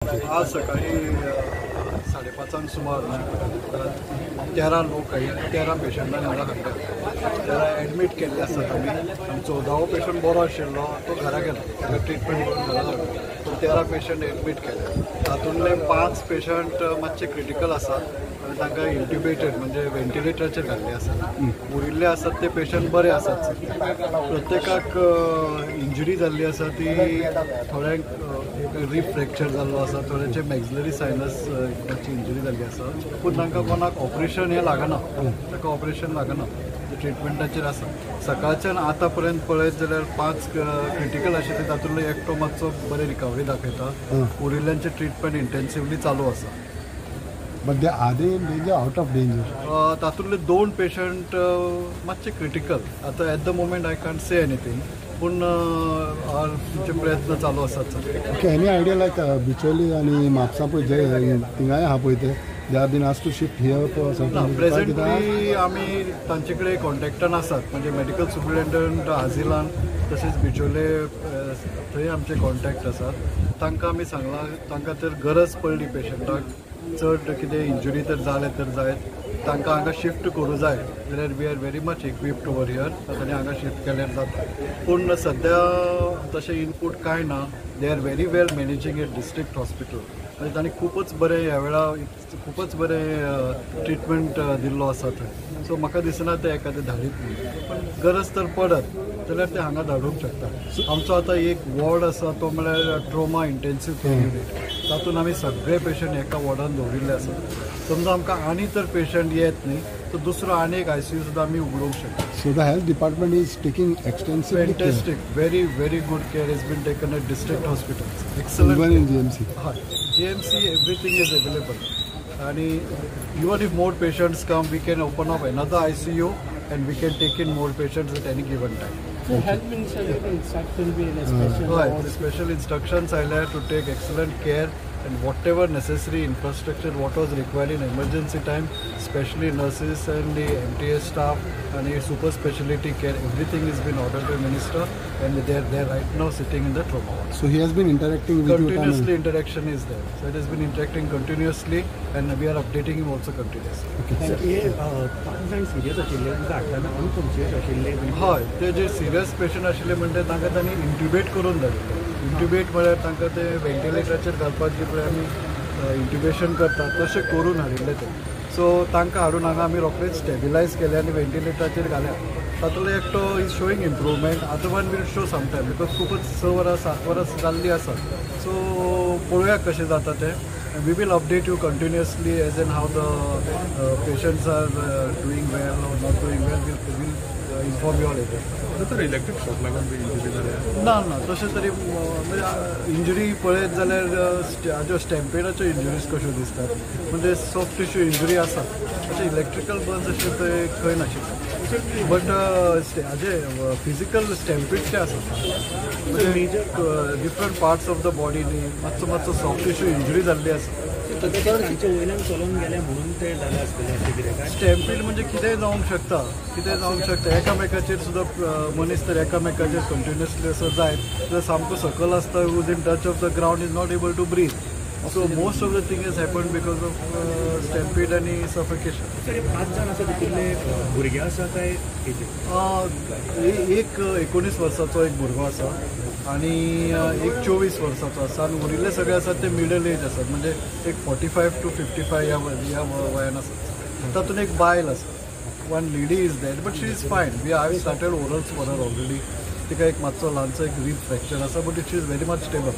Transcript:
आज सकाळी 5:30 सुमार 13 लोक 13 पेशंटांनी हांगा हाडल्या. 13 एडमीट केल्ले आसात आमी. 14वो पेशंट बरो आशिल्लो, तो घरा गेलो, ताका ट्रिटमेंट करून घरा धाडलो. पूण 13 पेशंट एडमीट केले. तातूंतले 5 पेशंट मातशे क्रिटिकल आसात आनी तांकां इंट्युबेटेड म्हणजे वेंटिलेटराचेर घाल्ले आसात. उरिल्ले आसात ते पेशंट बरे आसात. प्रत्येकाक इंजरी जाल्ली आसा ती थोड्यांक रिब फ्रॅक्चर जाल्लो आसा, थोड्यांचे मॅक्सिलरी सायनस मातशी इंजरी जाल्ली आसा. पूण तांकां कोणाक ऑपरेशन हें लागना, ताका ऑपरेशन लागना, ट्रिटमेंटाचेर आसा. सकाळच्यान आतां पर्यंत पळयत जाल्यार 5 क्रिटिकल आशिल्ले, तातूंतलो एकटो मातसो बरे रिकवरी दाखयता. उरिल्ल्यांचे ट्रिटमेंट इंटेन्सिवली चालू आसा. But are they in danger, out of danger? तातूंतले 2 पेशंट मातशे क्रिटिकल. आतां at the moment I can't say anything, पूण तुमचे प्रयत्न चालू आसात. Okay, any idea like Bicholim आनी म्हापसा पळय जे थिंगाय आहा पळय ते they are been asked to shift here for something? Presently आमी तांचे कडेन कॉन्टॅक्टान आसात. म्हणजे मेडिकल सुप्रिटेंडंट आजिलान तशेंच बिचोले थंय आमचे कॉन्टॅक्ट आसात. तांकां आमी सांगलां तांकां तर गरज पडली पेशंटाक चड कितें इंजुरी तर जायत तांकां हांगा शिफ्ट करूं जाय जाल्यार we are very much equipped over here. तांणी हांगा शिफ्ट केल्यार जाता. पूण सद्या तशें इनपूट कांय ना. They are very well managing at district hospital. म्हणजे तांणी खूबच बरें ह्या वेळा खूबच बरें ट्रिटमेंट दिल्लो आसा थंय. सो म्हाका दिसना ते एखादें धाडीत म्हणून. पण गरज तर पडत जाल्यार ते हांगा धाडूंक शकता. आमचो आतां एक वॉर्ड आसा तो म्हळ्यार ट्रोमा इंटेन्सीव केअर युनिट. तातूंत आमी सगळे पेशंट एका वॉर्डान दवरिल्ले आसात. समजा आमकां आनी तर पेशंट येत न्ही तर दुसरो आनी एक ICU सुद्दां आमी उगडूंक शकता. So the health department is taking extensive fantastic care. very good care has been taken at district hospitals. Excellent. Even in GMC. GMC everything is available. And even if more patients come, we can open up another ICU and we can take in more patients at any given time. So health minister instruction will be in a special. Right, the special instructions I'll have to take excellent care and whatever necessary infrastructure what was required in emergency time, especially nurses and the MTS staff and the super specialty care, everything has been ordered by minister and they're right now sitting in the trauma ward. So he has been interacting with continuously. Interaction is there. So it has been interacting continuously and we are updating him also continuously. हय, ते जे serious patient आशिल्ले म्हणजे तांकां तांणी इंट्युबेट करून धाडले. इंट्युबेट म्हळ्यार तांकां ते वेंटिलेटराचेर घालपाक जे पळय आमी इंट्युबेशन करतात तशें करून हाडिल्ले ते. सो तांकां हाडून हांगा आमी रोखडेच स्टेबिलायज केले आनी वेंटिलेटराचेर घाल्या. तातूंतलो एकटो is showing improvement. Other one will show sometime because खूबच 6 वरां 7 वरां जाल्लीं आसा. सो पळोवया कशें जाता तें. We will update you continuously as in how the patients are doing well or not doing well. We'll inform you all later. तर इलेक्ट्रिक शॉक लागून इंजुरी जाल्या ना तशें तरी म्हणजे इंजुरी पळयत जाल्यार हाज्यो स्टॅम्पेडाच्यो इंजुरीज कश्यो दिसतात. म्हणजे सॉफ्ट टिश्यू इंजुरी आसा. अशें इलेक्ट्रिकल बर्न्स अशें थंय खंय नाशिल्ले. बट हाजे फिजिकल स्टॅम्पेडचे आसा. म्हणजे different parts of the body न्ही मातसो सॉफ्ट टिश्यू इंजुरी जाल्ली आसा. स्टॅम्पीड म्हणजे कितेंय जावंक शकता. एकामेकाचेर सुद्दां मनीस तर एकामेकाचेर कंटिन्युअसली असो जायत जाल्यार सामको सकल आसता who's in touch of the ground is not able to breathe. So most of the thing has happened because of stampede आणि suffocation. भुरगे आसा काय एक 19 वर्साचो एक भुरगो आसा आणि एक 24 वर्साचो आसा आणि उरिल्ले सगळे आसात ते मिडल एज आसात. म्हणजे एक 45 to 55 ह्या वयान आसात. तातूंत एक बायल आसा. One lady is that but she is फायन. हांवें started orals for her already. तिका एक मातसो ल्हानसो एक रिब फ्रॅक्चर आसा but she is very much stable.